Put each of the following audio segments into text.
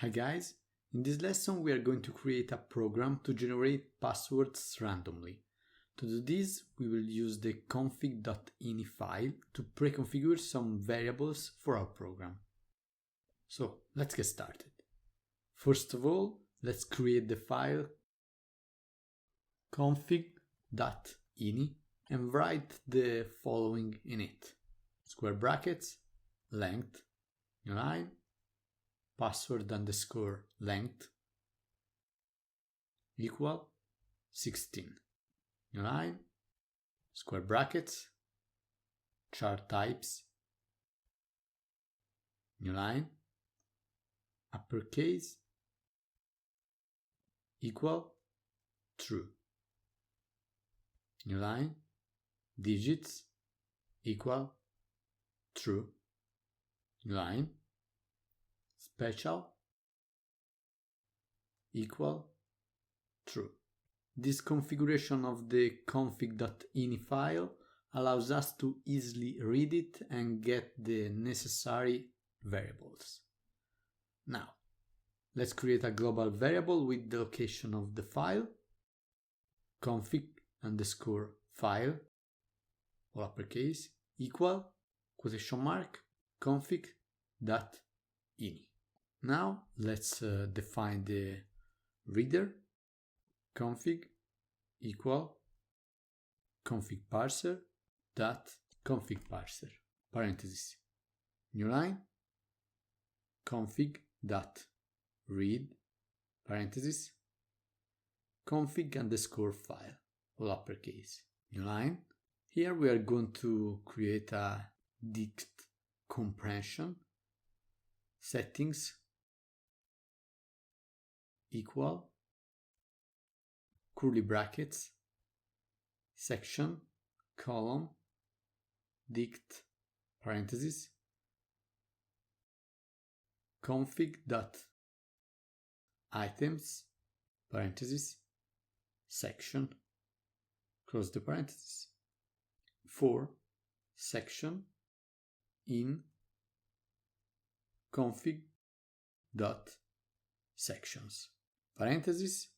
Hi guys, in this lesson we are going to create a program to generate passwords randomly. To do this, we will use the config.ini file to pre-configure some variables for our program. So let's get started. First of all, let's create the file config.ini and write the following in it. Square brackets, length, new line, password underscore length equal 16. New line, square brackets, chart types, new line, uppercase equal true. New line, digits equal true. New line, special equal true. This configuration of the config.ini file allows us to easily read it and get the necessary variables. Now, let's create a global variable with the location of the file, config_file, all uppercase, equal, quotation mark, config.ini. Now let's define the reader, config equal config parser dot config parser, parentheses, new line, config dot read, parentheses, config underscore file, all uppercase, new line. Here we are going to create a dict comprehension, settings equal curly brackets, section, column, dict, parentheses, config.items, parentheses, section, close the parentheses, for section in config.sections, parentheses,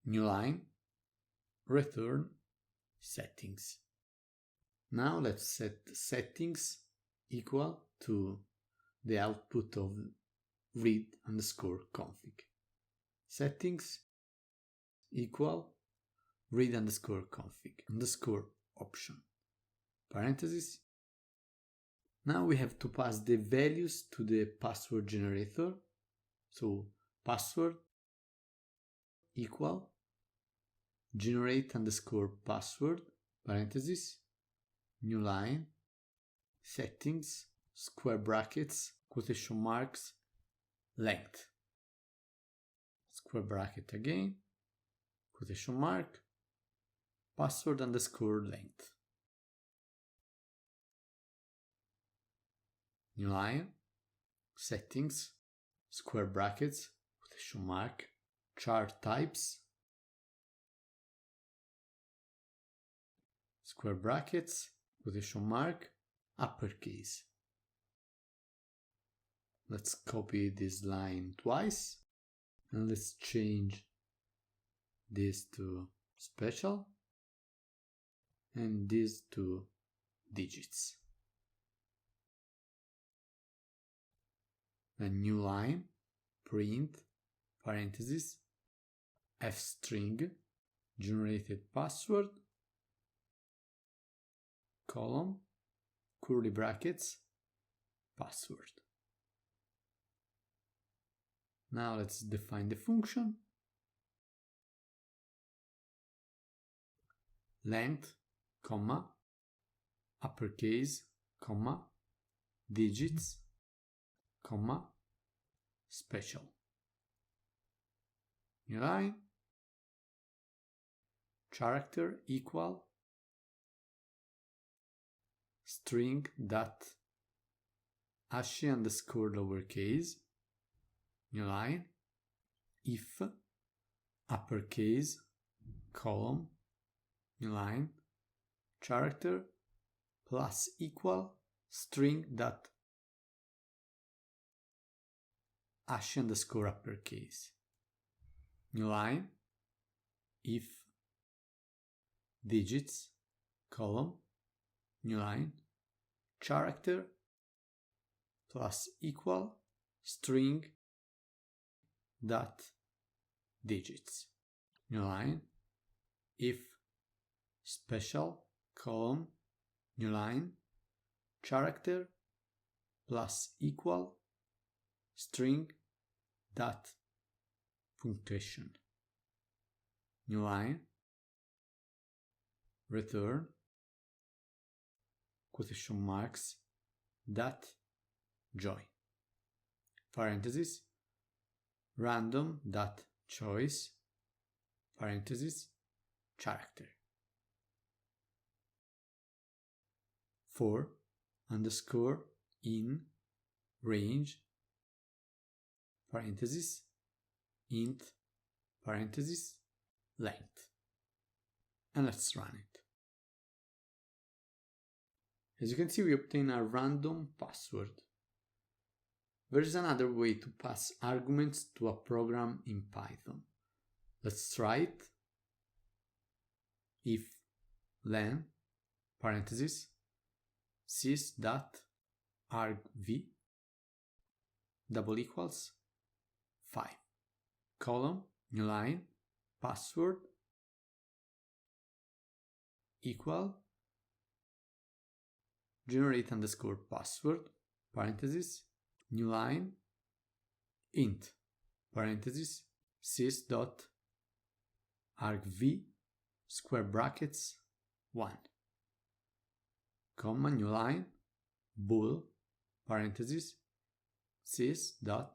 new line, return settings. Now let's set settings equal to the output of read underscore config. Settings equal read underscore config underscore option, parentheses. Now we have to pass the values to the password generator. So password equal generate underscore password, parentheses, new line, settings, square brackets, quotation marks, length, square bracket again, quotation mark, password underscore length, new line, settings, square brackets, quotation mark, chart types, square brackets, quotation mark, uppercase. Let's copy this line twice and let's change this to special and this to digits. A new line, print, parentheses, f-string, generated password, column, curly brackets, password. Now let's define the function. Length, comma, uppercase, comma, digits, comma, special. New line, character equal string dot ascii underscore lowercase, new line, if uppercase, column, new line, character plus equal string dot _uppercase. New line, if digits, column, new line, character plus equal string dot digits. New line, if special, column, new line, character plus equal string dot punctuation. New line, return quotation marks dot join, parenthesis, random dot choice, parenthesis, character. For underscore in range, parenthesis, int, parenthesis, length. And let's run it. As you can see, we obtain a random password. There is another way to pass arguments to a program in Python. Let's try it. If len, parenthesis, sys.argv double equals 5, column, new line, password equal generate underscore password, parenthesis, new line, int, parenthesis, sys.argv square brackets 1, comma, new line, bool, parenthesis, sys.argv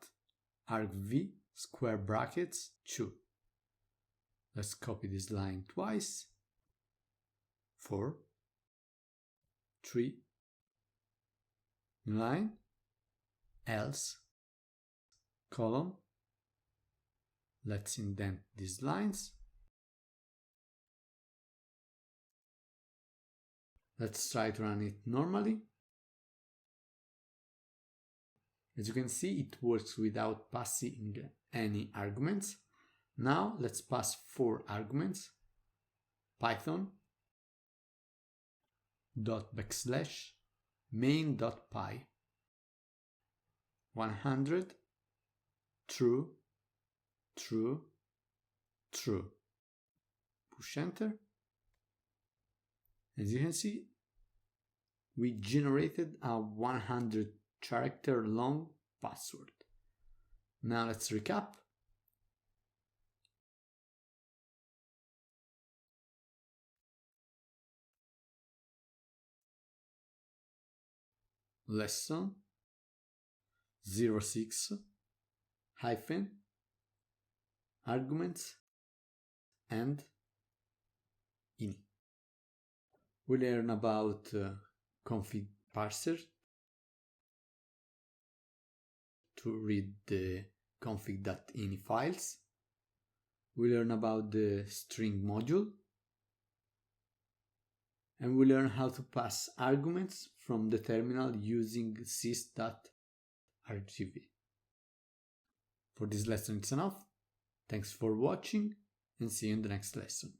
square brackets 2. Let's copy this line twice. 4, 3, new line, else, column. Let's indent these lines. Let's try to run it normally. As you can see, it works without passing any arguments. Now let's pass 4 arguments. Python ./main.py 100 true true true. Push enter. As you can see, we generated a 100 character long password. Now let's recap. Lesson 06 hyphen arguments and ini. We learn about config parser to read the config.ini files. We learn about the string module, and we learn how to pass arguments from the terminal using sys.argv. For this lesson it's enough. Thanks for watching and see you in the next lesson.